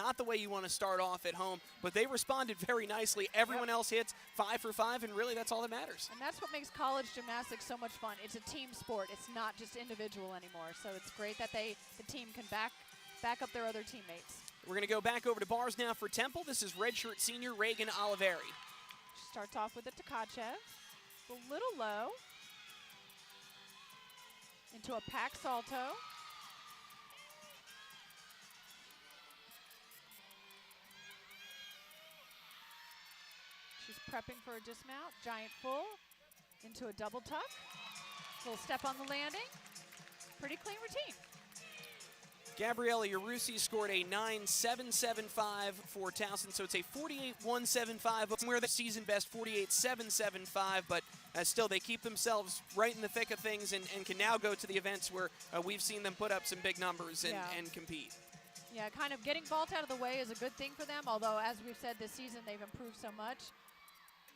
not the way you want to start off at home, but they responded very nicely. Everyone else hits 5 for 5, and really that's all that matters. And that's what makes college gymnastics so much fun. It's a team sport. It's not just individual anymore. So it's great that the team can back up their other teammates. We're going to go back over to bars now for Temple. This is redshirt senior Reagan Oliveri. Starts off with the Tkachev. A little low. Into a pack salto. She's prepping for a dismount. Giant full. Into a double tuck. Little step on the landing. Pretty clean routine. Gabriella Yarussi scored a 9.775 for Towson, so it's a 48.175. Where the season best 48.775, but still they keep themselves right in the thick of things and can now go to the events where we've seen them put up some big numbers and compete. Yeah, kind of getting vault out of the way is a good thing for them, although as we've said this season they've improved so much.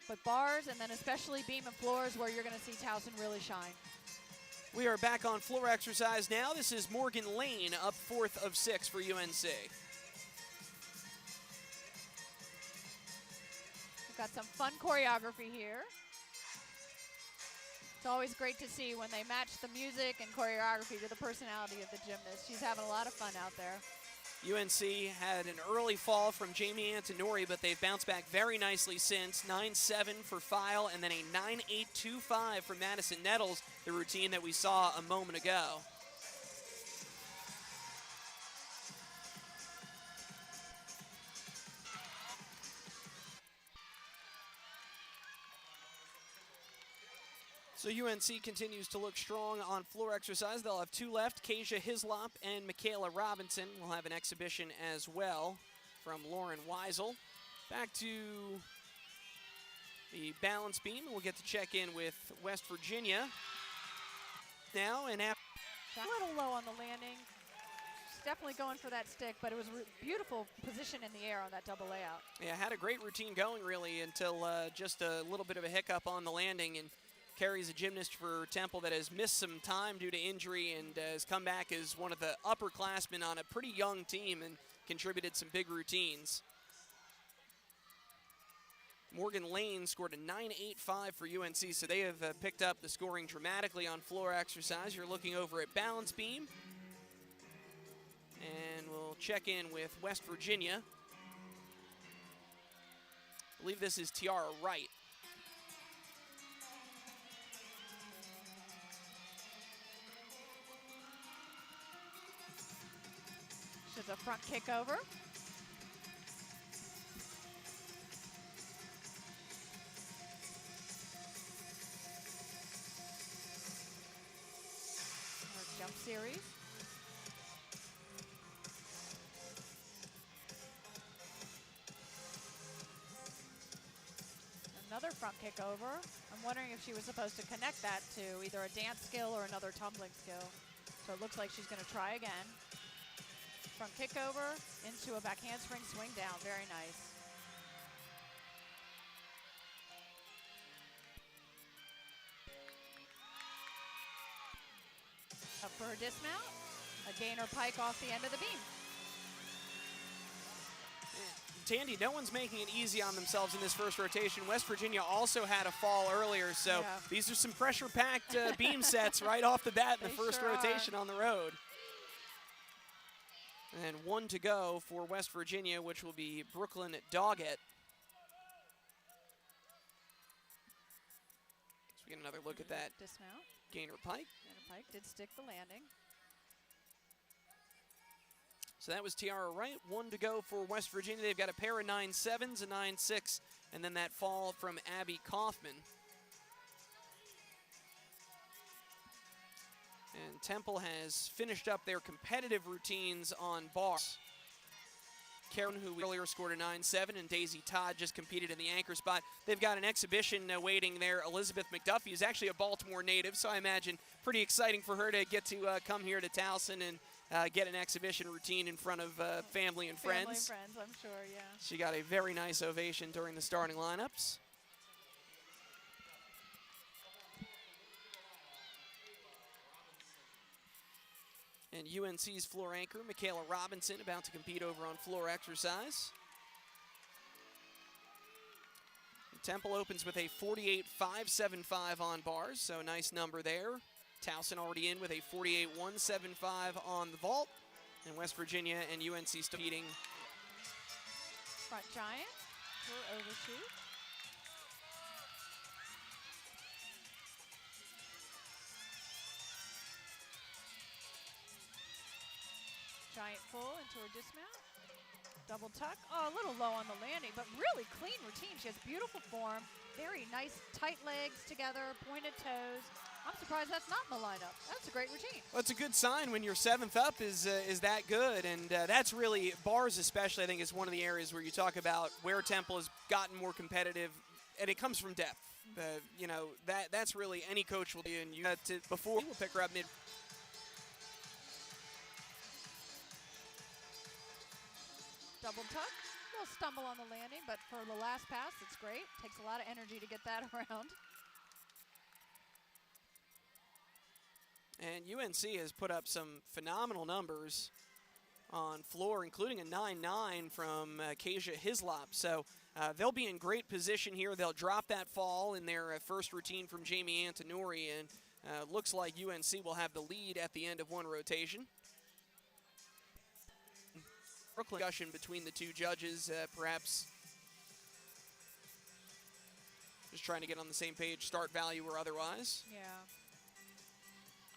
But bars and then especially beam and floors where you're going to see Towson really shine. We are back on floor exercise now. This is Morgan Lane up 4th of 6 for UNC. We've got some fun choreography here. It's always great to see when they match the music and choreography to the personality of the gymnast. She's having a lot of fun out there. UNC had an early fall from Jamie Antonori, but they've bounced back very nicely since. 9.7 for File, and then a 9.825 for Madison Nettles, the routine that we saw a moment ago. So UNC continues to look strong on floor exercise. They'll have 2 left, Kasia Hislop and Michaela Robinson. We'll have an exhibition as well from Lauren Weisel. Back to the balance beam. We'll get to check in with West Virginia now. And a little low on the landing. She's definitely going for that stick, but it was a beautiful position in the air on that double layout. Yeah, had a great routine going really until just a little bit of a hiccup on the landing, and carries a gymnast for Temple that has missed some time due to injury and has come back as one of the upperclassmen on a pretty young team and contributed some big routines. Morgan Lane scored a 9.85 for UNC, so they have picked up the scoring dramatically on floor exercise. You're looking over at balance beam. And we'll check in with West Virginia. I believe this is Tiara Wright. She's a front kick over. Jump series. Another front kick over. I'm wondering if she was supposed to connect that to either a dance skill or another tumbling skill. So it looks like she's going to try again. Front kick over into a back handspring swing down. Very nice. Up for her dismount. A gainer pike off the end of the beam. Tandy, no one's making it easy on themselves in this first rotation. West Virginia also had a fall earlier, so these are some pressure-packed beam sets right off the bat in the first rotation on the road. And 1 to go for West Virginia, which will be Brooklyn Doggett. So we get another look at that. Dismount. Gainer pike. Gainer pike did stick the landing. So that was Tiara Wright. 1 to go for West Virginia. They've got a pair of 9.7s, a 9.6, and then that fall from Abby Kaufman. And Temple has finished up their competitive routines on bars. Karen, who earlier scored a 9.7, and Daisy Todd just competed in the anchor spot. They've got an exhibition waiting there. Elizabeth McDuffie is actually a Baltimore native, so I imagine pretty exciting for her to get to come here to Towson and get an exhibition routine in front of family and friends. Family and friends, I'm sure, yeah. She got a very nice ovation during the starting lineups. And UNC's floor anchor, Michaela Robinson, about to compete over on floor exercise. Temple opens with a 48.575 on bars, so a nice number there. Towson already in with a 48.175 on the vault. And West Virginia and UNC still competing. Front giant for overshoot. Giant full into her dismount. Double tuck. Oh, a little low on the landing, but really clean routine. She has beautiful form, very nice tight legs together, pointed toes. I'm surprised that's not in the lineup. That's a great routine. Well, it's a good sign when your 7th up is that good, and that's really, bars especially, I think, is one of the areas where you talk about where Temple has gotten more competitive, and it comes from depth. You know, that's really any coach will do, and you to before we'll pick her up mid. Double tuck, a little stumble on the landing, but for the last pass, it's great. Takes a lot of energy to get that around. And UNC has put up some phenomenal numbers on floor, including a 9.9 from Kasia Hislop. So they'll be in great position here. They'll drop that fall in their first routine from Jamie Antonori, and looks like UNC will have the lead at the end of one rotation. Discussion between the two judges, perhaps just trying to get on the same page, start value or otherwise. Yeah.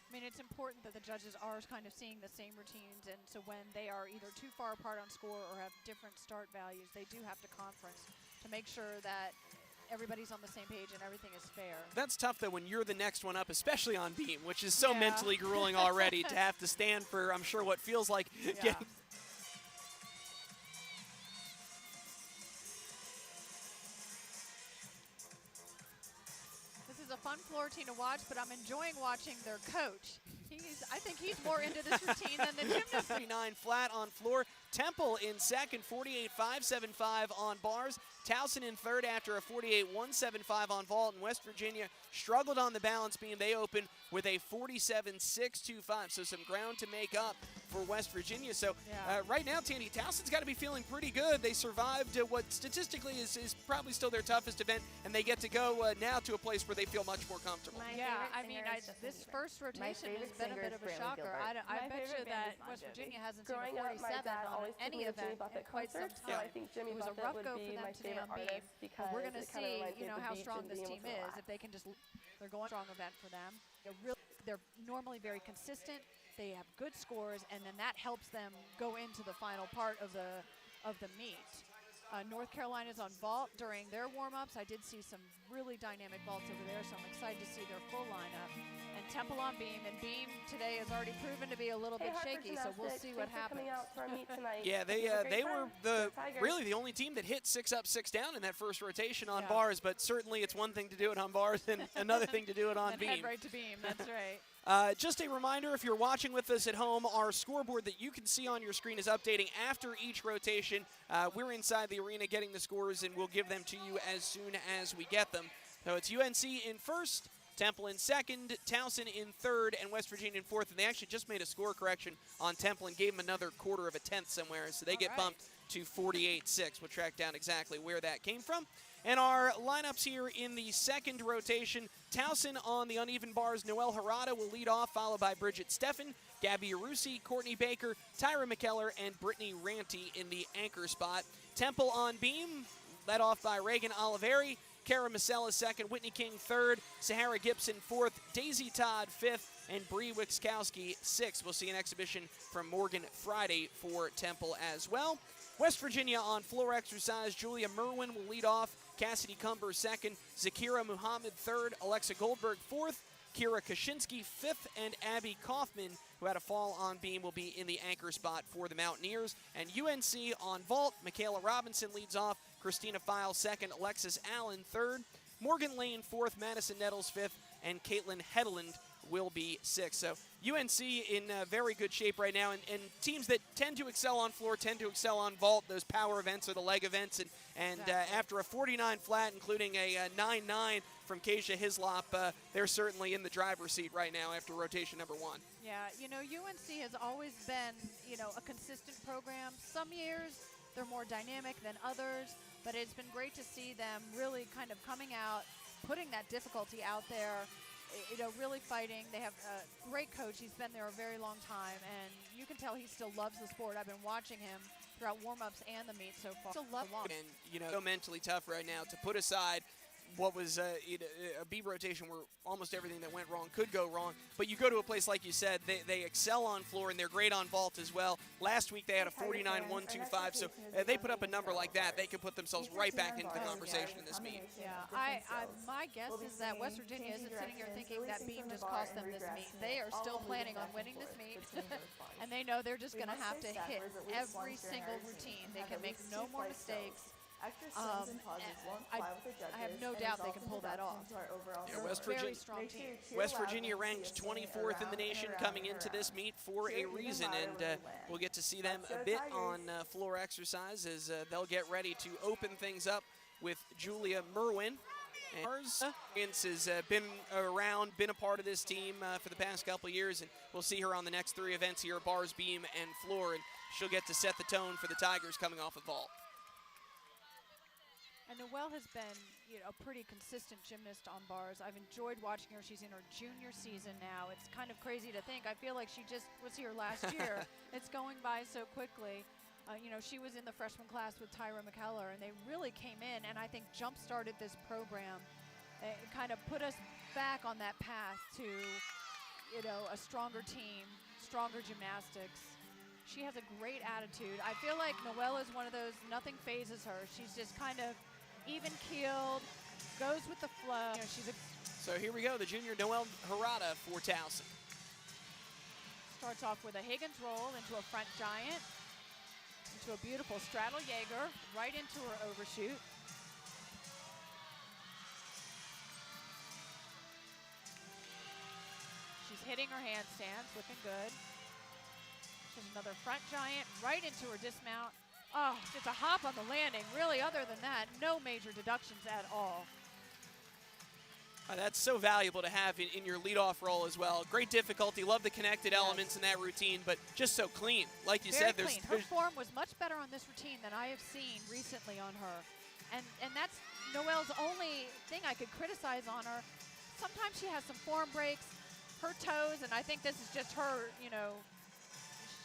I mean, it's important that the judges are kind of seeing the same routines, and so when they are either too far apart on score or have different start values, they do have to conference to make sure that everybody's on the same page and everything is fair. That's tough, though, when you're the next one up, especially on beam, which is so mentally grueling already to have to stand for, I'm sure, what feels like getting. This is a fun floor routine to watch, but I'm enjoying watching their coach. I think he's more into this routine than the gymnast. 39 flat on floor. Temple in second, 48.575 on bars. Towson in third after a 48.175 on vault. And West Virginia struggled on the balance beam. They open with a 47.625. So some ground to make up for West Virginia. So right now, Tandy, Towson's got to be feeling pretty good. They survived what statistically is probably still their toughest event, and they get to go now to a place where they feel much more comfortable. This first rotation has been a bit of a shocker. I bet you that West Virginia hasn't seen a 47 on any event in quite some time. I think Jimmy It was a rough go for them today on beam. We're going to see, how strong this team is. If they can they're going strong event for them. They're normally very consistent. They have good scores, and then that helps them go into the final part of the meet. North Carolina's on vault during their warm-ups. I did see some really dynamic vaults over there, so I'm excited to see their full lineup. And Temple on beam, and beam today has already proven to be a little bit shaky, so we'll see what happens. Yeah, they were really the only team that hit 6 up, 6 down in that first rotation on bars, but certainly it's one thing to do it on bars and another thing to do it on beam. Head right to beam, that's right. Just a reminder, if you're watching with us at home, our scoreboard that you can see on your screen is updating after each rotation. We're inside the arena getting the scores, and we'll give them to you as soon as we get them. So it's UNC in first, Temple in second, Towson in third, and West Virginia in fourth. And they actually just made a score correction on Temple and gave them another quarter of a tenth somewhere, so they get bumped to 48.6. We'll track down exactly where that came from. And our lineups here in the second rotation, Towson on the uneven bars. Noelle Harada will lead off, followed by Bridget Steffen, Gabby Arusi, Courtney Baker, Tyra McKellar, and Brittany Ranty in the anchor spot. Temple on beam, led off by Reagan Oliveri, Kara Masella second, Whitney King third, Sahara Gibson fourth, Daisy Todd fifth, and Bree Wickskowski sixth. We'll see an exhibition from Morgan Friday for Temple as well. West Virginia on floor exercise, Julia Merwin will lead off, Cassidy Cumber second, Zakira Muhammad third, Alexa Goldberg fourth, Kira Kaczynski fifth, and Abby Kaufman, who had a fall on beam, will be in the anchor spot for the Mountaineers. And UNC on vault, Michaela Robinson leads off, Christina File second, Alexis Allen third, Morgan Lane fourth, Madison Nettles fifth, and Caitlin Hedlund will be 6. So UNC in very good shape right now, and teams that tend to excel on floor tend to excel on vault. Those power events or the leg events, and Exactly. after a 49 flat, including a 9-9 from Keisha Hislop, they're certainly in the driver's seat right now after rotation number 1. Yeah, you know, UNC has always been, you know, a consistent program. Some years they're more dynamic than others, but it's been great to see them really kind of coming out, putting that difficulty out there, you know, really fighting. They have a great coach. He's been there a very long time, and you can tell he still loves the sport. I've been watching him throughout warm-ups and the meet so far. Still love it. And, you know, so mentally tough right now to put aside what was a B rotation where almost everything that went wrong could go wrong. But you go to a place, like you said, they excel on floor, and they're great on vault as well. Last week they had a 49-125, so they put up a number like that, they could put themselves right back into the conversation in this meet. Yeah, my guess is that West Virginia isn't sitting here thinking that beam just cost them this meet. They are still planning on winning this meet, and they know they're just going to have to hit every single routine. They can make no more mistakes. I have no doubt they can pull that off. Yeah, Very strong team. West Virginia ranked 24th in the nation coming into this meet for a reason, and we'll get to see them a bit on floor exercise as they'll get ready to open things up with Julia Merwin. And has been around, been a part of this team for the past couple years, and we'll see her on the next 3 events here, bars, beam, and floor, and she'll get to set the tone for the Tigers coming off of vault. And Noelle has been, you know, a pretty consistent gymnast on bars. I've enjoyed watching her. She's in her junior season now. It's kind of crazy to think. I feel like she just was here last year. It's going by so quickly. You know, she was in the freshman class with Tyra McKellar, and they really came in and I think jump-started this program. It kind of put us back on that path to, you know, a stronger team, stronger gymnastics. She has a great attitude. I feel like Noelle is one of those, nothing phases her. She's just kind of even-keeled, goes with the flow. You know, So here we go, the junior Noelle Harada for Towson. Starts off with a Higgins roll into a front giant, into a beautiful straddle Jaeger, right into her overshoot. She's hitting her handstands, looking good. She's another front giant, right into her dismount. Oh, just a hop on the landing. Really, other than that, no major deductions at all. That's so valuable to have in your leadoff role as well. Great difficulty, love the connected elements in that routine, but just so clean. Like you said, clean. Her form was much better on this routine than I have seen recently on her. And that's Noelle's only thing I could criticize on her. Sometimes she has some form breaks, her toes, and I think this is just her, you know,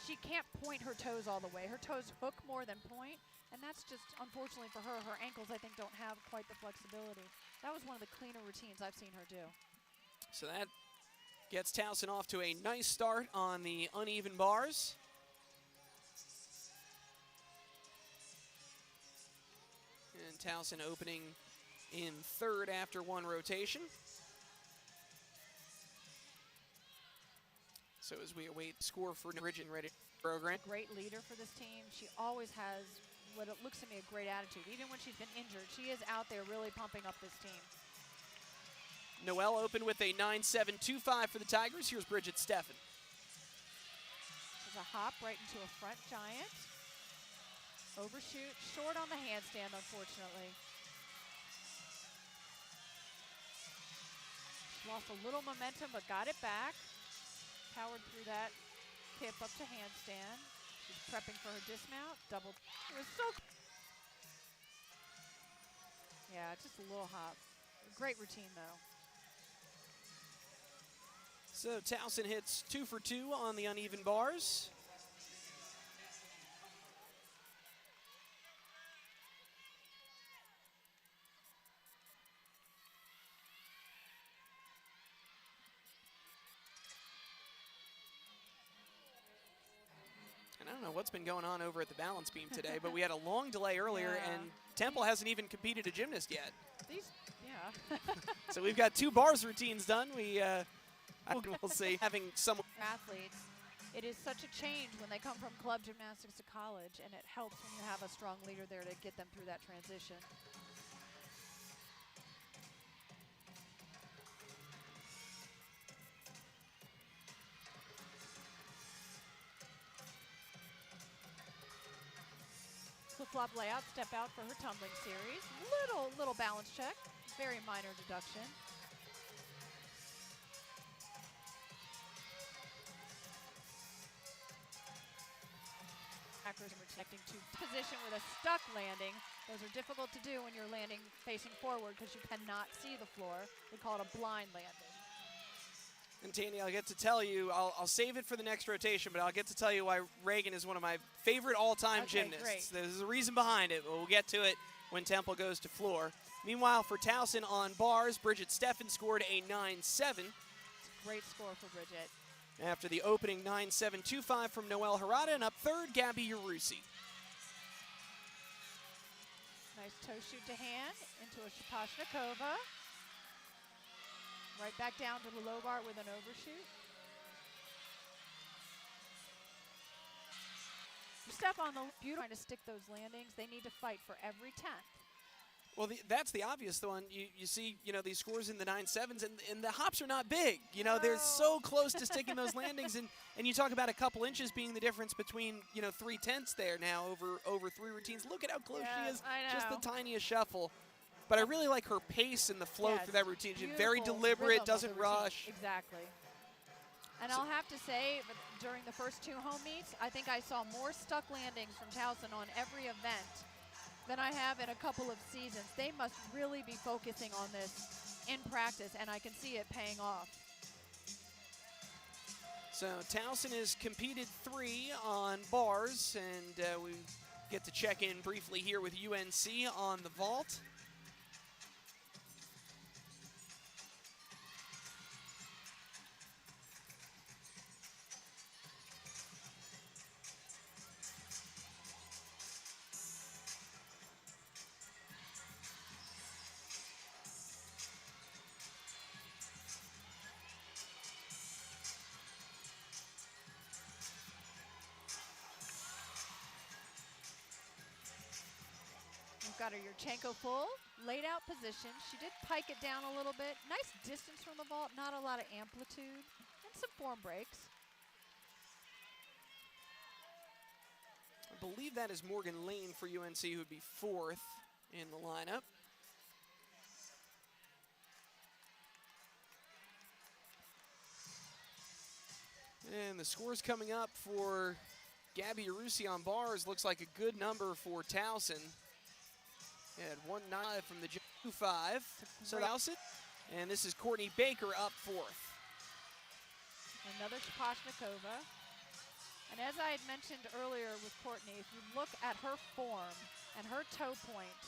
she can't point her toes all the way. Her toes hook more than point, and that's just, unfortunately for her, her ankles, I think, don't have quite the flexibility. That was one of the cleaner routines I've seen her do. So that gets Towson off to a nice start on the uneven bars. And Towson opening in 3rd after 1 rotation. So as we await the score for Bridget and ready program. Great leader for this team. She always has what it looks to me a great attitude. Even when she's been injured, she is out there really pumping up this team. Noelle opened with a 9.725 for the Tigers. Here's Bridget Steffen. There's a hop right into a front giant. Overshoot, short on the handstand, unfortunately. Lost a little momentum, but got it back. Powered through that tip up to handstand. She's prepping for her dismount. Double. It was so. Yeah, just a little hop. Great routine, though. So Towson hits 2 for 2 on the uneven bars. And I don't know what's been going on over at the balance beam today, but we had a long delay earlier, and Temple hasn't even competed a gymnast yet. Yeah. So we've got 2 bars routines done. We'll see. Having some athletes, it is such a change when they come from club gymnastics to college, and it helps when you have a strong leader there to get them through that transition. flip-flop layout, step out for her tumbling series. Little balance check, very minor deduction. Backers are protecting to position with a stuck landing. Those are difficult to do when you're landing facing forward because you cannot see the floor. We call it a blind landing. And Tanny, I'll get to tell you, I'll save it for the next rotation, but I'll get to tell you why Reagan is one of my favorite all-time gymnasts. Great. There's a reason behind it, but we'll get to it when Temple goes to floor. Meanwhile, for Towson on bars, Bridget Steffen scored a 9-7. Great score for Bridget. After the opening 9-7-2-5 from Noelle Harada, and up third, Gabby Urusi. Nice toe shoot to hand into a Shaposhnikova. Right back down to the low bar with an overshoot. Step on the beautiful, trying to stick those landings. They need to fight for every 10th. Well, that's the obvious one. You see, these scores in the 9-7s, and the hops are not big. They're so close to sticking those landings, and you talk about a couple inches being the difference between, 3/10 there now over 3 routines. Look at how close she is, just the tiniest shuffle. But I really like her pace and the flow through that routine. She's very deliberate, doesn't rush. Exactly. And I'll have to say, during the first 2 home meets, I think I saw more stuck landings from Towson on every event than I have in a couple of seasons. They must really be focusing on this in practice, and I can see it paying off. So Towson has competed 3 on bars, and we get to check in briefly here with UNC on the vault. Got her Yurchenko full, laid out position. She did pike it down a little bit. Nice distance from the vault, not a lot of amplitude, and some form breaks. I believe that is Morgan Lane for UNC, who would be 4th in the lineup. And the scores coming up for Gabby Urusi on bars looks like a good number for Towson. Had 1-9 from the 2-5. So Towson, and this is Courtney Baker up 4th. Another Shaposhnikova. And as I had mentioned earlier with Courtney, if you look at her form and her toe point,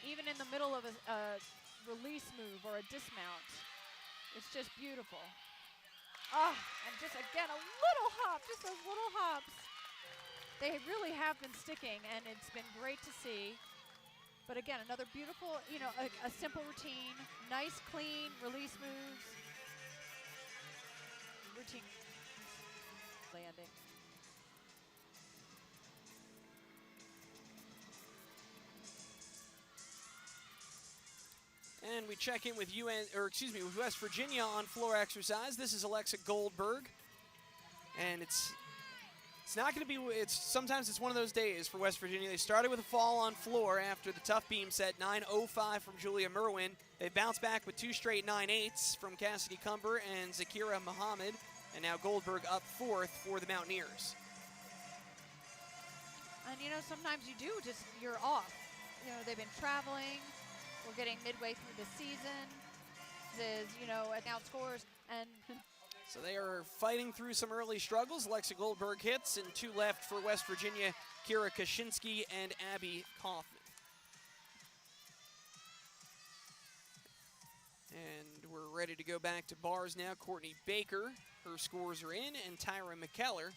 even in the middle of a release move or a dismount, it's just beautiful. Oh, and just again, a little hop, just those little hops. They really have been sticking, and it's been great to see. But again, another beautiful, a simple routine, nice, clean release moves. Routine landing. And we check in with with West Virginia on floor exercise. This is Alexa Goldberg, and it's not going to be. Sometimes it's one of those days for West Virginia. They started with a fall on floor after the tough beam set, 9.05 from Julia Merwin. They bounced back with 2 straight 9.8s from Cassidy Cumber and Zakira Muhammad, and now Goldberg up 4th for the Mountaineers. And sometimes you're off. They've been traveling. We're getting midway through the season. Announced scores and. So they are fighting through some early struggles. Alexa Goldberg hits, and 2 left for West Virginia, Kira Kaczynski and Abby Kaufman. And we're ready to go back to bars now. Courtney Baker, her scores are in, and Tyra McKellar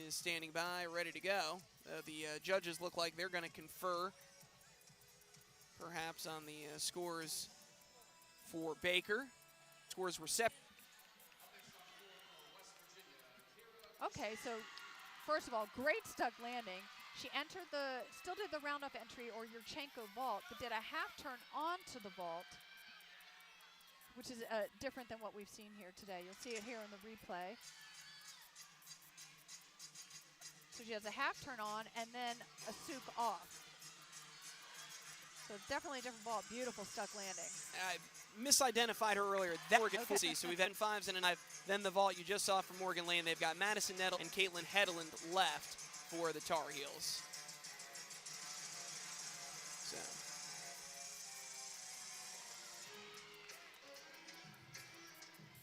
is standing by, ready to go. The judges look like they're going to confer perhaps on the scores for Baker. Scores were separate. Okay, so first of all, great stuck landing. She still did the round-up entry or Yurchenko vault, but did a half turn onto the vault, which is different than what we've seen here today. You'll see it here in the replay. So she has a half turn on and then a souk off. So definitely a different vault. Beautiful stuck landing. I misidentified her earlier. That Morgan Fulsey. So we've had 5s and a 9. Then the vault you just saw from Morgan Lane. They've got Madison Nettle and Caitlin Hedlund left for the Tar Heels. So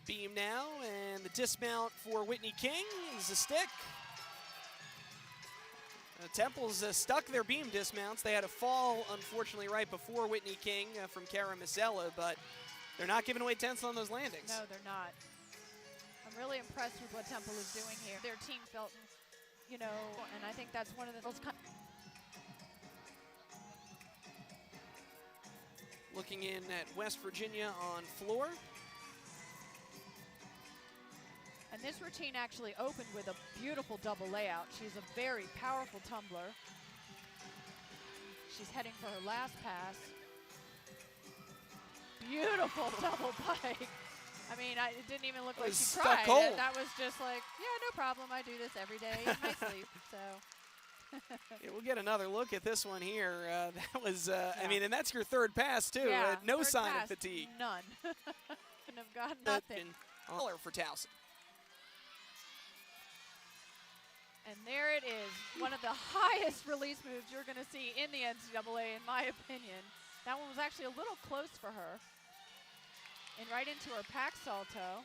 beam now, and the dismount for Whitney King is a stick. Temple's stuck their beam dismounts. They had a fall, unfortunately, right before Whitney King from Cara Misella, but they're not giving away tenths on those landings. No, they're not. I'm really impressed with what Temple is doing here. Their team felt, you know, and I think that's one of the... Looking in at West Virginia on floor. And this routine actually opened with a beautiful double layout. She's a very powerful tumbler. She's heading for her last pass. Beautiful double pike. I mean, it didn't even look like she tried. That was just like, yeah, no problem. I do this every day in my sleep. So. Yeah, we'll get another look at this one here. That was, I mean, and that's your third pass too. Yeah, no sign of fatigue. None. Couldn't have gotten nothing. Color for Towson. And there it is, one of the highest release moves you're going to see in the NCAA, in my opinion. That one was actually a little close for her. And right into her pack salto.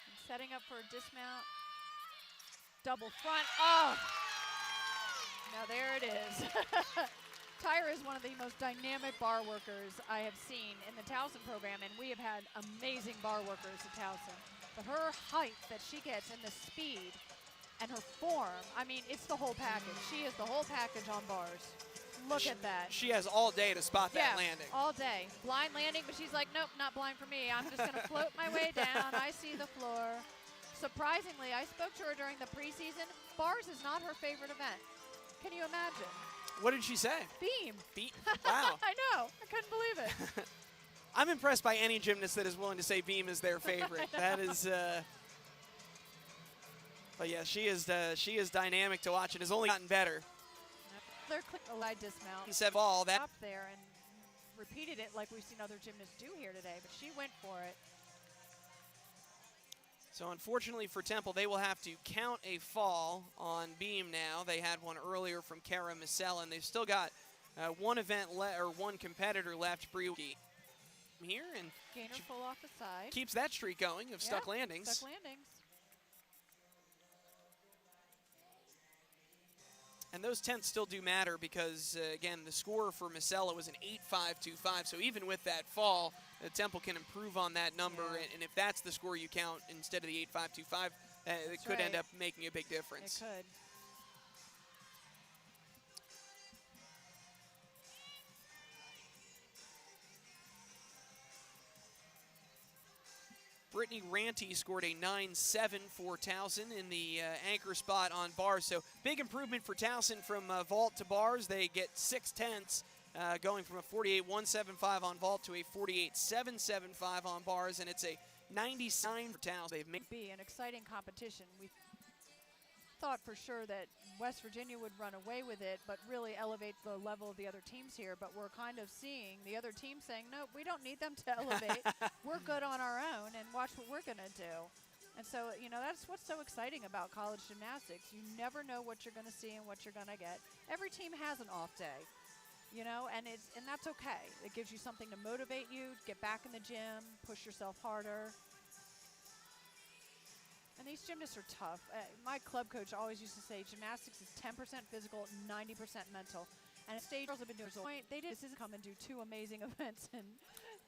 And setting up for a dismount. Double front. Oh! Now there it is. Tyra is one of the most dynamic bar workers I have seen in the Towson program, and we have had amazing bar workers at Towson. But her height that she gets and the speed and her form, I mean, it's the whole package. She is the whole package on bars. Look at that. She has all day to spot that landing. All day. Blind landing, but she's like, nope, not blind for me. I'm just going to float my way down. I see the floor. Surprisingly, I spoke to her during the preseason. Bars is not her favorite event. Can you imagine? What did she say? Beam. Wow. I know. I couldn't believe it. I'm impressed by any gymnast that is willing to say beam is their favorite. That is, but yeah, she is dynamic to watch. It has only gotten better. They're quick light dismount. Instead of all that up there and repeated it like we've seen other gymnasts do here today, but she went for it. So unfortunately for Temple, they will have to count a fall on beam now. They had one earlier from Cara Misella, and they've still got one competitor left, Bree here, and gainer full off the side. Keeps that streak going of stuck landings. Stuck landings. And those tenths still do matter because, again, the score for Misella was an 8.525. So even with that fall, Temple can improve on that number. Yeah. And if that's the score you count instead of the 8.525, it could end up making a big difference. It could. Brittany Ranty scored a 9.7 for Towson in the anchor spot on bars. So big improvement for Towson from vault to bars. They get 6/10, going from a 48.175 on vault to a 48.775 on bars, and it's a 99 for Towson. They've made be an exciting competition. We thought for sure that West Virginia would run away with it, but really elevate the level of the other teams here. But we're kind of seeing the other teams saying, no, we don't need them to elevate. We're good on our own, and watch what we're going to do. And so, you know, that's what's so exciting about college gymnastics. You never know what you're going to see and what you're going to get. Every team has an off day, you know, and that's okay. It gives you something to motivate you, get back in the gym, push yourself harder. And these gymnasts are tough. My club coach always used to say gymnastics is 10% physical, 90% mental. And stage girls have been doing it. They did come and do 2 amazing events and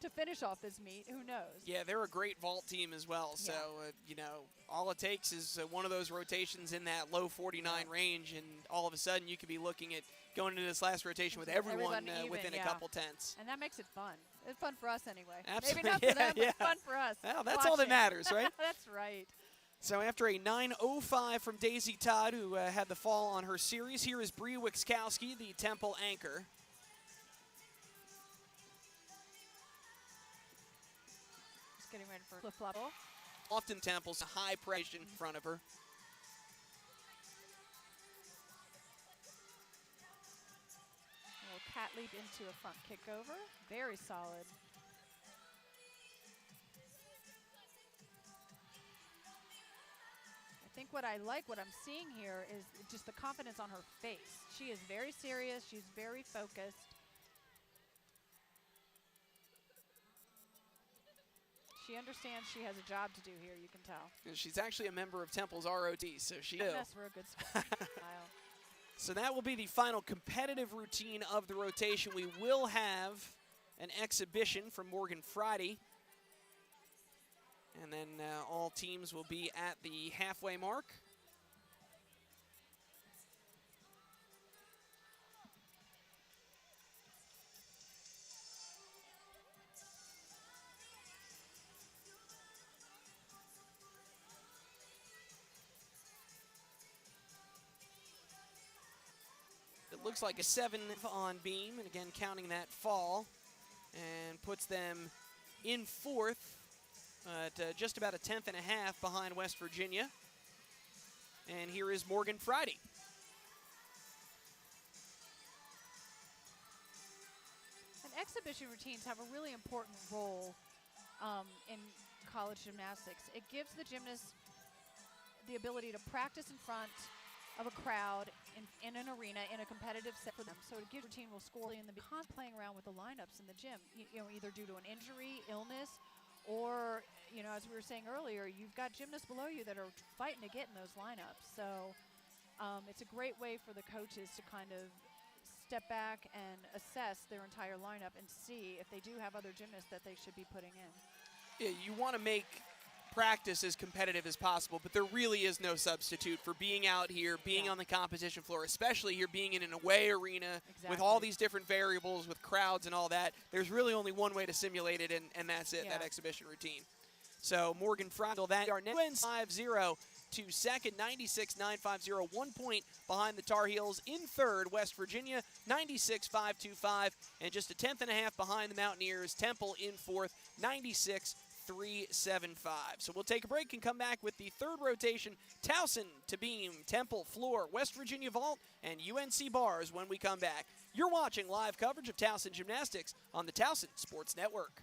to finish off this meet. Who knows? Yeah, they're a great vault team as well. So, you know, all it takes is one of those rotations in that low 49 range, and all of a sudden you could be looking at going into this last rotation with everyone within a couple tenths. And that makes it fun. It's fun for us anyway. Absolutely. Maybe not for them, but it's fun for us. Well, that's all that matters, right? That's right. So after a 9.05 from Daisy Todd, who had the fall on her series, here is Bree Wixkowski, the Temple anchor. for flip-flop. Often Temple's high pressure in front of her. A little cat leap into a front kick over. Very solid. I think what I like, what I'm seeing here is just the confidence on her face. She is very serious. She's very focused. She understands she has a job to do here, you can tell. And she's actually a member of Temple's ROT, so she will. That's for a good style. So that will be the final competitive routine of the rotation. We will have an exhibition from Morgan Friday. And then all teams will be at the halfway mark. It looks like a 7 on beam, and again counting that fall, and puts them in fourth at just about a 10th and a half behind West Virginia. And here is Morgan Friday. And exhibition routines have a really important role in college gymnastics. It gives the gymnasts the ability to practice in front of a crowd in an arena in a competitive set for them. So a good routine will score in the behind playing around with the lineups in the gym, you know, either due to an injury, illness, or, you know, as we were saying earlier, you've got gymnasts below you that are fighting to get in those lineups. So it's a great way for the coaches to kind of step back and assess their entire lineup and see if they do have other gymnasts that they should be putting in. Yeah, you want to make practice as competitive as possible, but there really is no substitute for being out here, being on the competition floor, especially here being in an away arena with all these different variables, with crowds and all that. There's really only one way to simulate it, and that's it, that exhibition routine. So Morgan Frondel, that our next wins 5-0 to second, 96-950, 1 point behind the Tar Heels. In third, West Virginia, 96-525, and just a 10th and a half behind the Mountaineers. Temple in fourth, 96-375. So we'll take a break and come back with the third rotation. Towson to beam, Temple floor, West Virginia vault, and UNC bars when we come back. You're watching live coverage of Towson Gymnastics on the Towson Sports Network.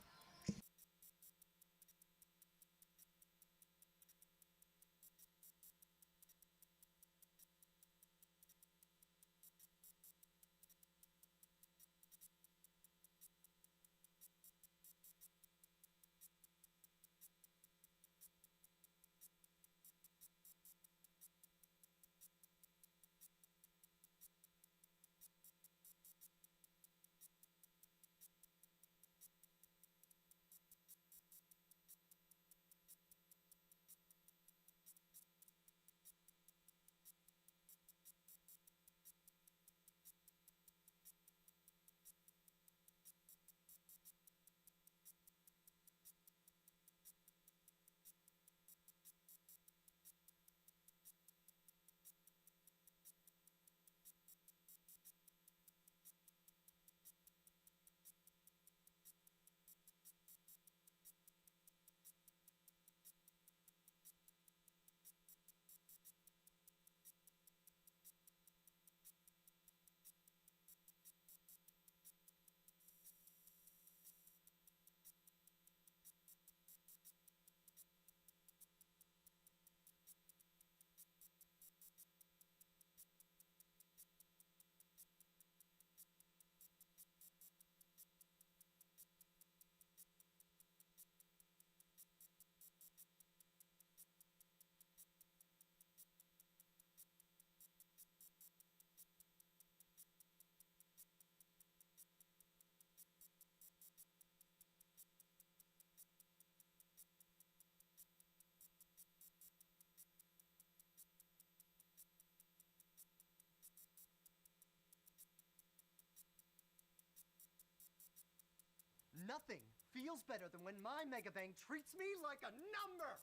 Nothing feels better than when my Megabank treats me like a number.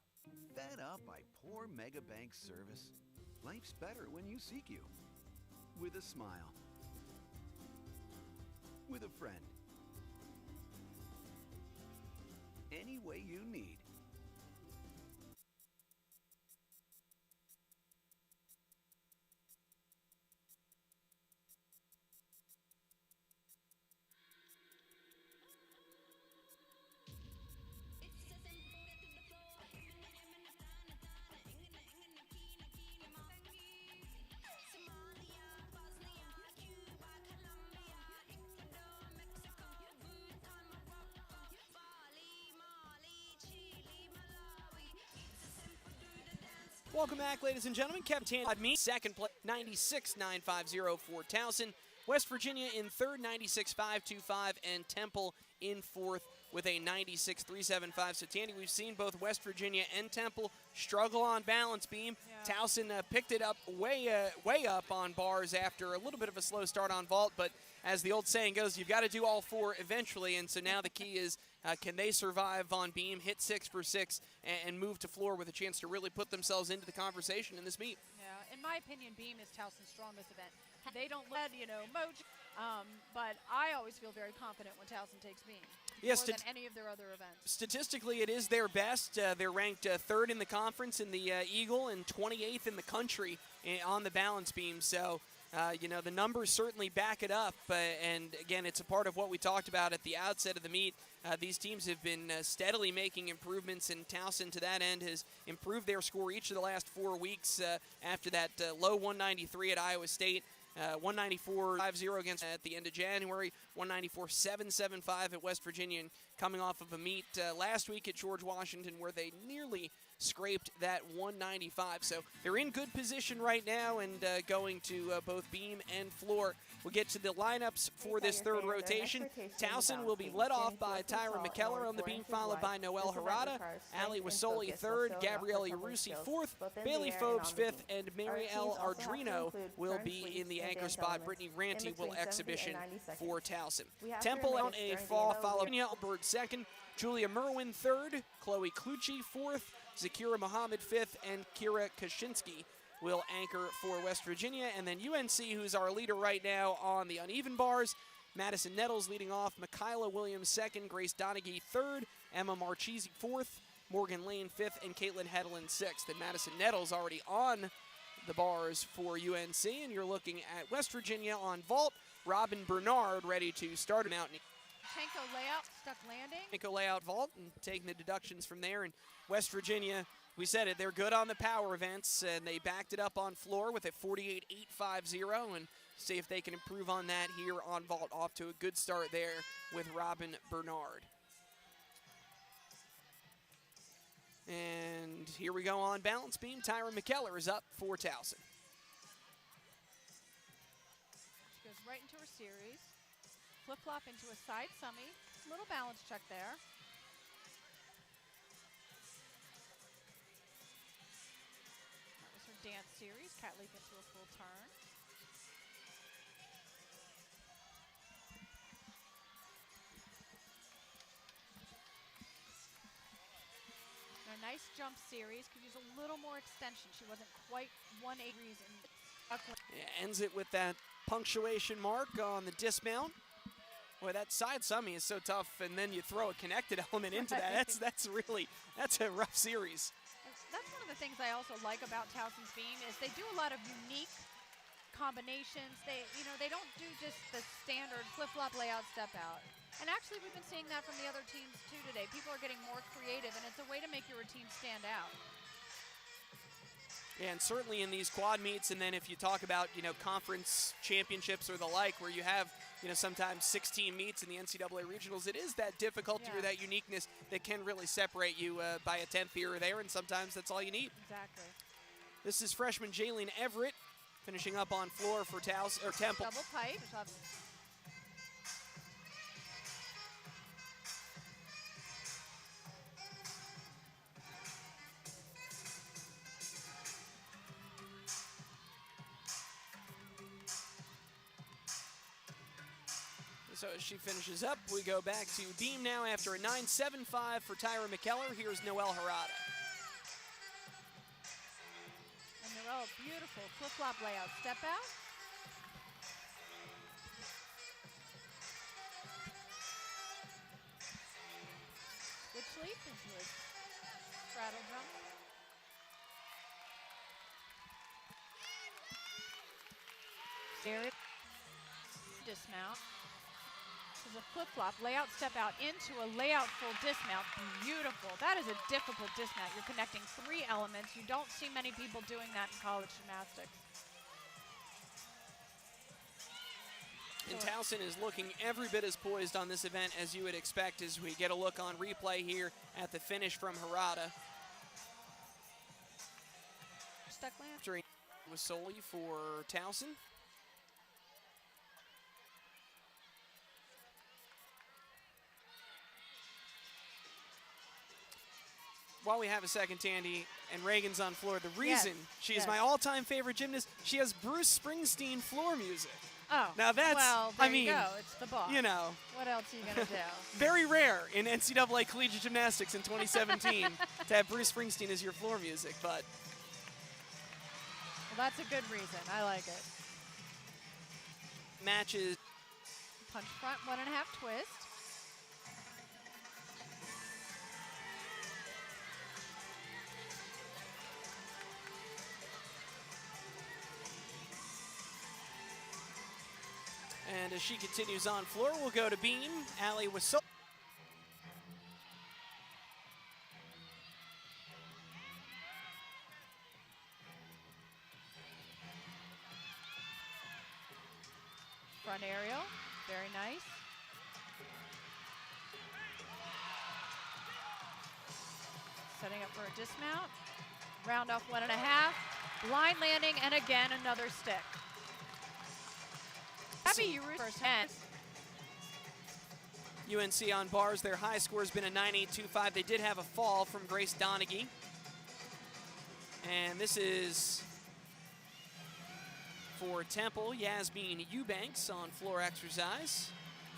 Fed up by poor Megabank service? Life's better when you seek you. With a smile. With a friend. Any way you need. Welcome back, ladies and gentlemen. Captain me, second place, 96.950 for Towson. West Virginia in third, 96.525, and Temple in fourth with a 96.375. So, Tandy, we've seen both West Virginia and Temple struggle on balance beam. Yeah. Towson picked it up way up on bars after a little bit of a slow start on vault, but as the old saying goes, you've got to do all four eventually, and so now the key is can they survive on beam, hit 6 for 6, and move to floor with a chance to really put themselves into the conversation in this meet. Yeah, in my opinion, beam is Towson's strongest event. They don't let, mojo, but I always feel very confident when Towson takes beam. Yes, more than any of their other events. Statistically, it is their best. They're ranked third in the conference in the Eagle and 28th in the country on the balance beam. So, the numbers certainly back it up. And, again, it's a part of what we talked about at the outset of the meet. These teams have been steadily making improvements, and Towson, to that end, has improved their score each of the last 4 weeks after that low 193 at Iowa State. 194.50 against at the end of January, 194.775 at West Virginia, and coming off of a meet last week at George Washington where they nearly scraped that 195. So they're in good position right now and going to both beam and floor. We'll get to the lineups for this third rotation. Towson will be led off by Tyra McKellar on the beam, followed by Noelle Harada, Ali Wasoli third, Gabrielle Rusi fourth, Bailey Phobes fifth, and Marielle Ardrino will be in the anchor spot. Brittany Ranty will exhibition for Towson. Temple on a fall, followed by Alberg second, Julia Merwin third, Chloe Clucci fourth, Zakira Muhammad fifth, and Kira Kaczynski will anchor for West Virginia. And then UNC, who's our leader right now on the uneven bars, Madison Nettles leading off, Michaela Williams second, Grace Donaghy third, Emma Marchese fourth, Morgan Lane fifth, and Caitlin Hedlund sixth. And Madison Nettles already on the bars for UNC, and you're looking at West Virginia on vault, Robin Bernard ready to start an out. Tanko layout, stuck landing. Tanko layout vault and taking the deductions from there. And West Virginia, we said it, they're good on the power events, and they backed it up on floor with a 48.850, and see if they can improve on that here on vault. Off to a good start there with Robin Bernard. And here we go on balance beam. Tyra McKellar is up for Towson. She goes right into her series. Flip-flop into a side summy. Little balance check there. That was her dance series. Cat leap into a full turn. A nice jump series. Could use a little more extension. She wasn't quite 180 degrees in. Yeah, ends it with that punctuation mark on the dismount. Boy, that side summy is so tough, and then you throw a connected element into that. That's a rough series. That's one of the things I also like about Towson's beam is they do a lot of unique combinations. They don't do just the standard flip-flop layout step out. And actually, we've been seeing that from the other teams too today. People are getting more creative, and it's a way to make your routine stand out. Yeah, and certainly in these quad meets, and then if you talk about, conference championships or the like, where you have, sometimes 16 meets in the NCAA regionals, it is that difficulty or that uniqueness that can really separate you by a tenth here or there, and sometimes that's all you need. Exactly. This is freshman Jaylene Everett finishing up on floor for Temple. Double pipe. So as she finishes up, we go back to beam now after a 9.75 for Tyra McKellar. Here's Noelle Harada. And Noelle, beautiful flip-flop layout. Step out. Good sleep into it. Straddle jump. Derek. Dismount. This is a flip-flop, layout step out into a layout full dismount. Beautiful. That is a difficult dismount. You're connecting 3 elements. You don't see many people doing that in college gymnastics. And Towson is looking every bit as poised on this event as you would expect as we get a look on replay here at the finish from Harada. stuck land. After he was solely for Towson. While we have a second, Tandy, and Reagan's on floor, the reason she is my all-time favorite gymnast, she has Bruce Springsteen floor music. Oh, now that's, well, there you go. It's the boss. You know. What else are you going to do? Very rare in NCAA collegiate gymnastics in 2017 to have Bruce Springsteen as your floor music, but. Well, that's a good reason. I like it. Matches. Punch front, 1.5 twist. And as she continues on floor, we'll go to beam. Allie with front aerial, very nice. Setting up for a dismount. Round off 1.5. Blind landing, and again another stick. Happy you first hand. UNC on bars. Their high score has been a 9.825. They did have a fall from Grace Donaghy. And this is for Temple, Yasmin Eubanks on floor exercise.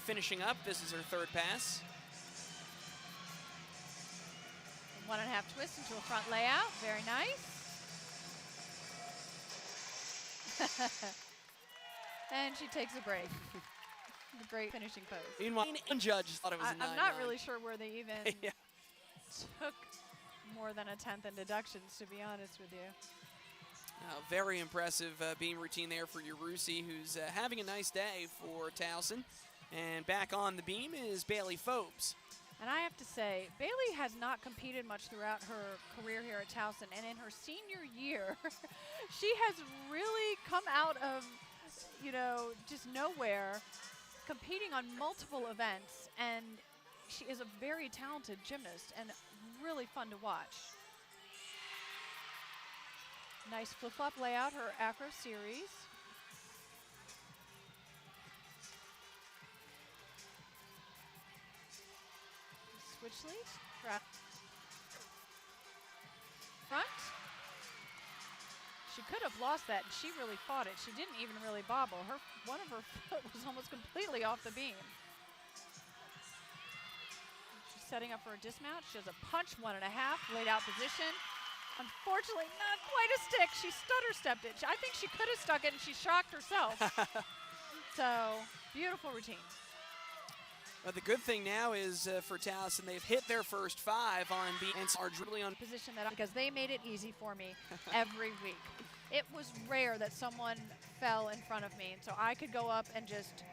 Finishing up, this is her third pass. 1.5 twist into a front layout, very nice. And she takes a break. A great finishing pose. Meanwhile, judge thought it was a 9-9. I'm not really sure where they even yeah. took more than a 10th in deductions, to be honest with you. Very impressive beam routine there for Urusi, who's having a nice day for Towson. And back on the beam is Bailey Phobes. And I have to say, Bailey has not competed much throughout her career here at Towson. And in her senior year, she has really come out of, you know, just nowhere, competing on multiple events. And she is a very talented gymnast and really fun to watch. Nice flip-flop layout, her acro series. Switch lead, front. She could have lost that, and she really fought it. She didn't even really bobble. One of her foot was almost completely off the beam. She's setting up for a dismount. She has a punch, 1.5, laid out position. Unfortunately, not quite a stick. She stutter stepped it. I think she could have stuck it, and she shocked herself. So, beautiful routine. But the good thing now is for Towson, they've hit their first 5 on B and are really on position that because they made it easy for me every week. It was rare that someone fell in front of me, and so I could go up and just,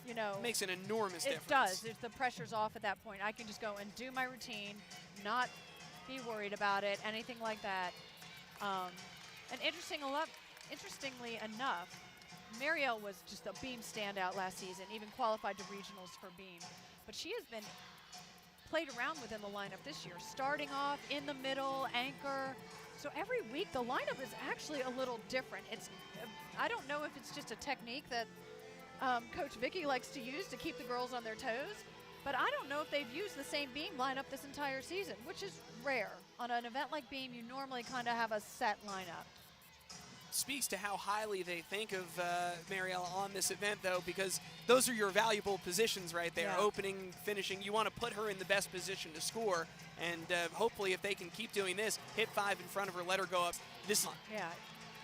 you know. Makes an enormous difference. It does. If the pressure's off at that point, I can just go and do my routine, not be worried about it, anything like that. And interestingly enough, Marielle was just a beam standout last season, even qualified to regionals for beam. But she has been played around within the lineup this year, starting off in the middle, anchor. So every week the lineup is actually a little different. I don't know if it's just a technique that Coach Vicky likes to use to keep the girls on their toes, but I don't know if they've used the same beam lineup this entire season, which is rare. On an event like beam, you normally kind of have a set lineup. Speaks to how highly they think of Marielle on this event, though, because those are your valuable positions right there. Yeah. Opening, finishing. You want to put her in the best position to score, and hopefully if they can keep doing this, hit 5 in front of her, let her go up this month. Yeah,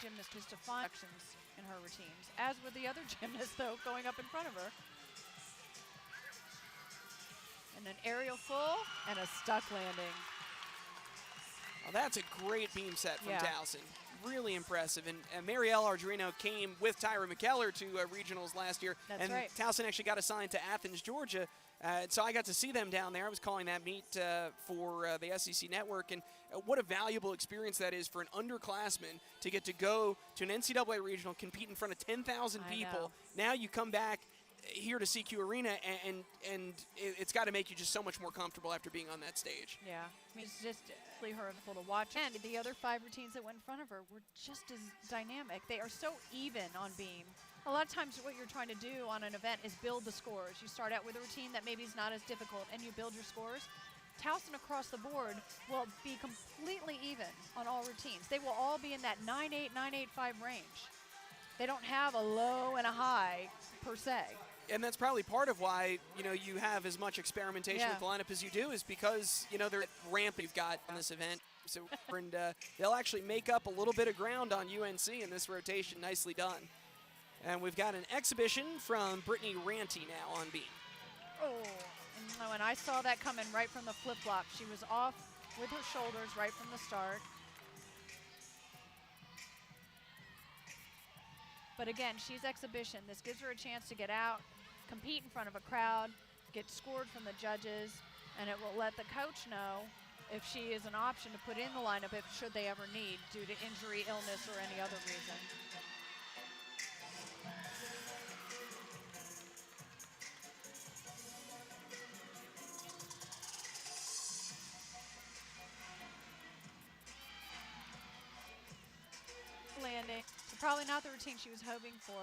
gymnast has defined actions in her routines, as with the other gymnasts, though, going up in front of her. And an aerial full and a stuck landing. Well, that's a great beam set from Yeah. Towson. Really impressive. And Marielle Arduino came with Tyra McKellar to regionals last year. That's and right. Towson actually got assigned to Athens, Georgia. So I got to see them down there. I was calling that meet for the SEC Network. And what a valuable experience that is for an underclassman to get to go to an NCAA regional, compete in front of 10,000 I people. know. Now you come back here to CQ Arena, and it's got to make you just so much more comfortable after being on that stage. Yeah, I mean, it's just really hurtful to watch. And the other 5 routines that went in front of her were just as dynamic. They are so even on beam. A lot of times what you're trying to do on an event is build the scores. You start out with a routine that maybe is not as difficult, and you build your scores. Towson across the board will be completely even on all routines. They will all be in that 9.8, 9.85 range. They don't have a low and a high per se. And that's probably part of why, you have as much experimentation with the lineup as you do, is because, they're ramp you've got on this event. So and they'll actually make up a little bit of ground on UNC in this rotation. Nicely done. And we've got an exhibition from Brittany Ranty now on beam. Oh, and when I saw that coming right from the flip-flop, she was off with her shoulders right from the start. But again, she's exhibition. This gives her a chance to get out, compete in front of a crowd, get scored from the judges, and it will let the coach know if she is an option to put in the lineup if should they ever need due to injury, illness, or any other reason. Landing. Probably not the routine she was hoping for,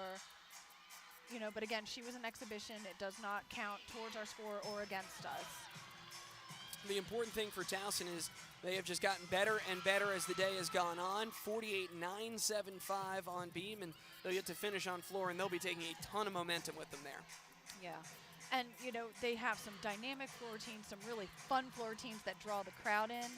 but again, she was an exhibition. It does not count towards our score or against us. The important thing for Towson is they have just gotten better and better as the day has gone on. 48.975 on beam, and they'll get to finish on floor, and they'll be taking a ton of momentum with them there. Yeah. And, they have some dynamic floor routines, some really fun floor routines that draw the crowd in.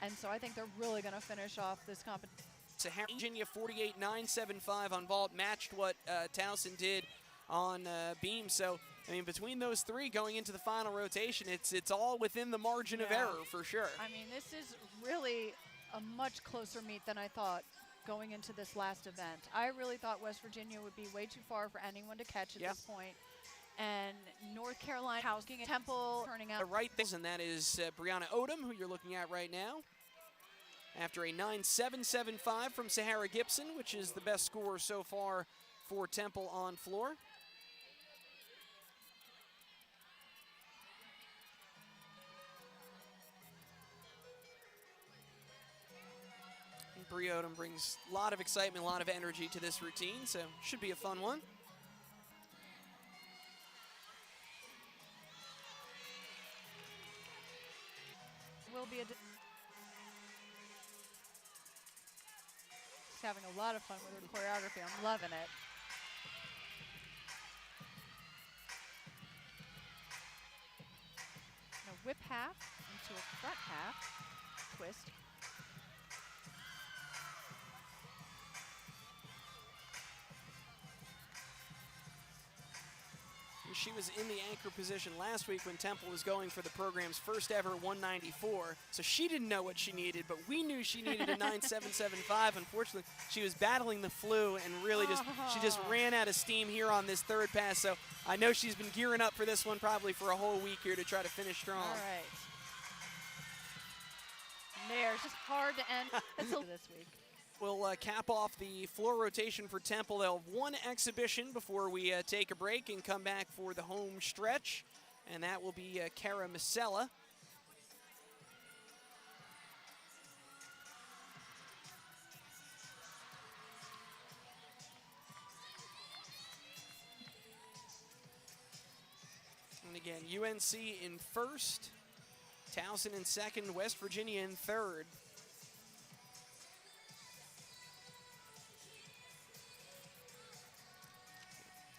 And so I think they're really going to finish off this competition. Virginia 48.975 on vault matched what Towson did on beam. So, I mean, between those three going into the final rotation, it's all within the margin of error for sure. I mean, this is really a much closer meet than I thought going into this last event. I really thought West Virginia would be way too far for anyone to catch at this point. And North Carolina housing Temple turning out the right things, and that is Brianna Odom, who you're looking at right now. After a 9.775 from Sahara Gibson, which is the best score so far for Temple on floor. Bri Odom brings a lot of excitement, a lot of energy to this routine, so should be a fun one. Will be She's having a lot of fun with her choreography. I'm loving it. A whip half into a front half twist. She was in the anchor position last week when Temple was going for the program's first ever 194. So she didn't know what she needed, but we knew she needed a 9.775. Unfortunately, she was battling the flu and really she just ran out of steam here on this third pass. So I know she's been gearing up for this one probably for a whole week here to try to finish strong. All right. And there, it's just hard to end this week. We'll cap off the floor rotation for Temple. They'll have one exhibition before we take a break and come back for the home stretch, and that will be Cara Masella. And again, UNC in first, Towson in second, West Virginia in third.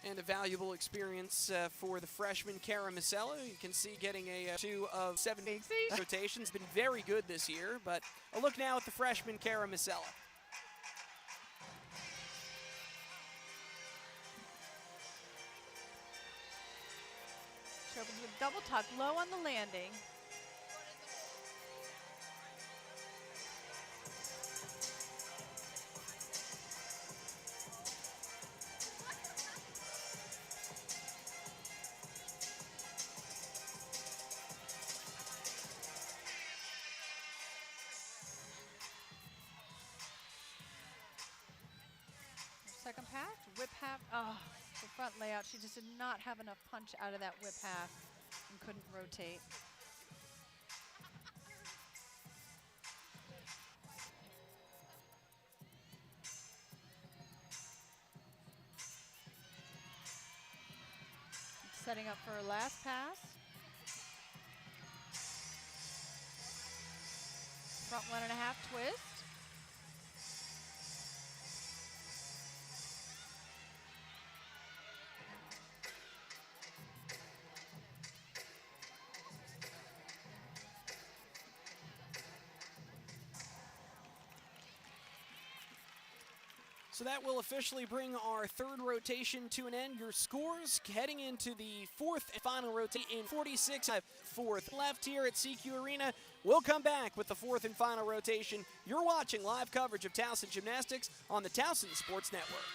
And a valuable experience for the freshman Cara Masella. You can see getting a 2 of 7 rotations. Been very good this year, but a look now at the freshman Cara Masella. She opens with double tuck, low on the landing. Second attacked. Whip half. Oh, the front layout. She just did not have enough punch out of that whip half and couldn't rotate. Setting up for her last pass. Front 1.5 twist. So that will officially bring our third rotation to an end. Your scores heading into the fourth and final rotation in 46. Fourth left here at CQ Arena. We'll come back with the fourth and final rotation. You're watching live coverage of Towson Gymnastics on the Towson Sports Network.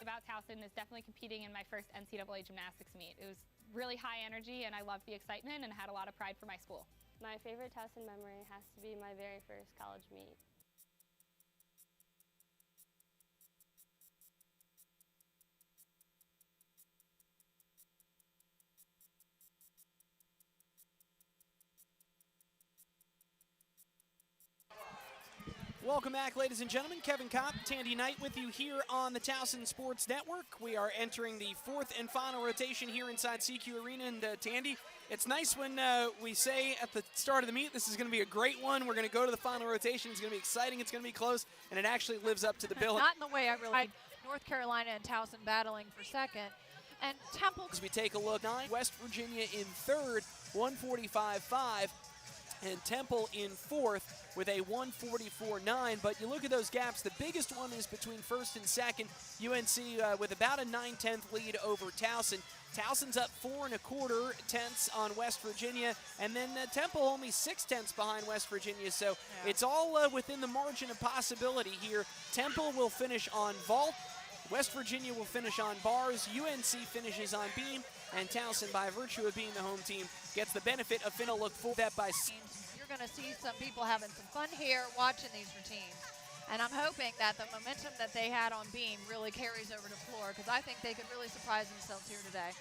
About Towson is definitely competing in my first NCAA gymnastics meet. It was really high energy and I loved the excitement and had a lot of pride for my school. My favorite Towson memory has to be my very first college meet. Welcome back, ladies and gentlemen. Kevin Kopp, Tandy Knight with you here on the Towson Sports Network. We are entering the fourth and final rotation here inside CQ Arena. And Tandy, it's nice when we say at the start of the meet, this is going to be a great one. We're going to go to the final rotation. It's going to be exciting. It's going to be close. And it actually lives up to the bill. Not in the way I really like. North Carolina and Towson battling for second. And Temple. As we take a look, West Virginia in third, 145.5. and Temple in fourth with a 144.9. But you look at those gaps, the biggest one is between first and second. UNC with about a 9/10 lead over Towson. Towson's up 4 1/4 on West Virginia, and then Temple only 6/10 behind West Virginia. So it's all within the margin of possibility here. Temple will finish on vault. West Virginia will finish on bars. UNC finishes on beam, and Towson, by virtue of being the home team, gets the benefit of finna look full that by. You're going to see some people having some fun here watching these routines. And I'm hoping that the momentum that they had on beam really carries over to floor, because I think they could really surprise themselves here today.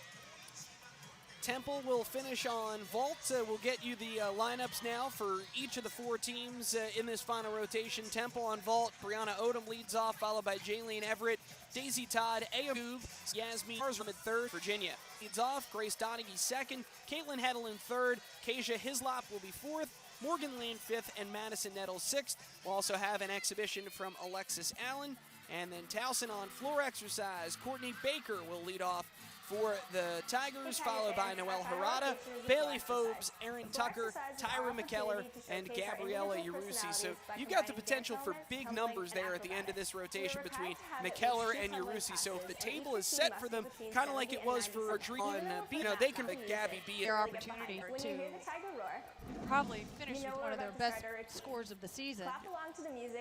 Temple will finish on vault. We'll get you the lineups now for each of the 4 teams in this final rotation. Temple on vault, Brianna Odom leads off, followed by Jaylene Everett, Daisy Todd, Ayub, Yasmin Marsram at third. Virginia leads off, Grace Donaghy second, Caitlin Heddle in third, Kasia Hislop will be fourth, Morgan Lane fifth, and Madison Nettles sixth. We'll also have an exhibition from Alexis Allen. And then Towson on floor exercise. Courtney Baker will lead off for the Tigers, followed by Noelle Harada, Bailey Phobes, Erin Tucker, Tyra McKellar, and Gabriella Yarusi. So you got the potential for big numbers there at the end of this rotation between McKellar and Yarusi. So if the table is set for them, kind of like it was for Dream on they can make Gabby be their opportunity to probably finish with one of their best scores of the season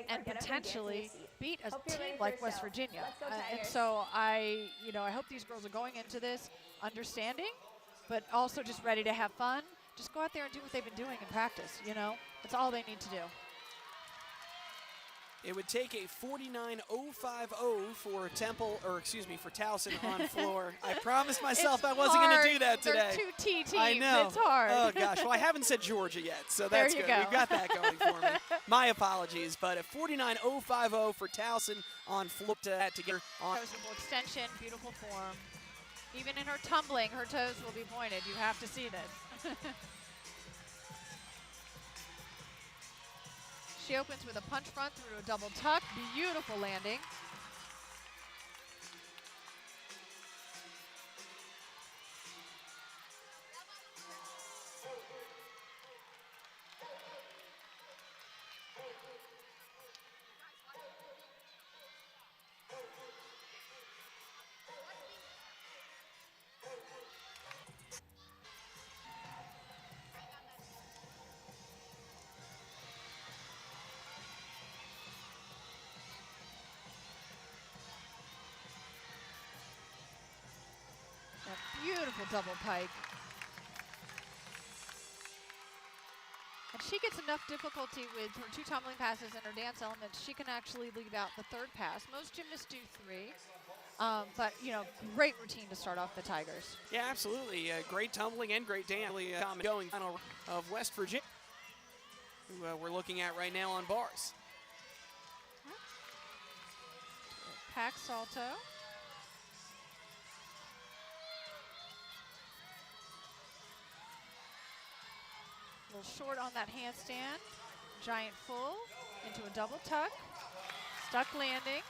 and potentially beat a team like West Virginia. And so I hope these girls are going into this understanding, but also just ready to have fun. Just go out there and do what they've been doing in practice, That's all they need to do. It would take a 49.050 for for Towson on floor. I promised myself I wasn't going to do that today. They're 2 T teams. I know. It's hard. Oh, gosh. Well, I haven't said Georgia yet, so that's good. Go. We've got that going for me. My apologies. But a 49.050 for Towson on floor to get on. Noticeable extension, beautiful form. Even in her tumbling, her toes will be pointed. You have to see this. She opens with a punch front through a double tuck. Beautiful landing. Beautiful double pike. And she gets enough difficulty with her 2 tumbling passes and her dance elements. She can actually leave out the 3rd pass. Most gymnasts do 3. But, great routine to start off the Tigers. Yeah, absolutely. Great tumbling and great dance. Going final of West Virginia, who we're looking at right now on bars. Pack salto. A little short on that handstand. Giant full into a double tuck. Stuck landing.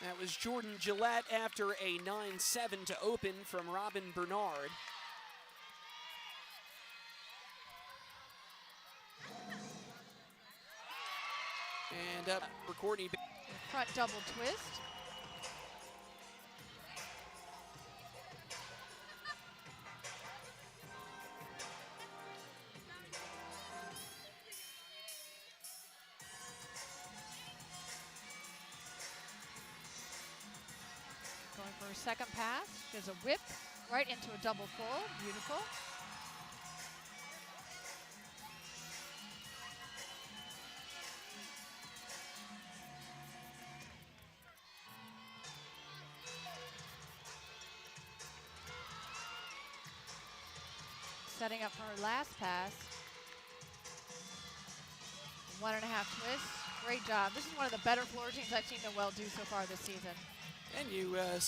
That was Jordan Gillette after a 9-7 to open from Robin Bernard. And up for Courtney. Front double twist. Going for her second pass. She has a whip right into a double full. Beautiful. Setting up for her last pass. 1.5 twists. Great job. This is one of the better floor routines I've seen Noelle do so far this season. And you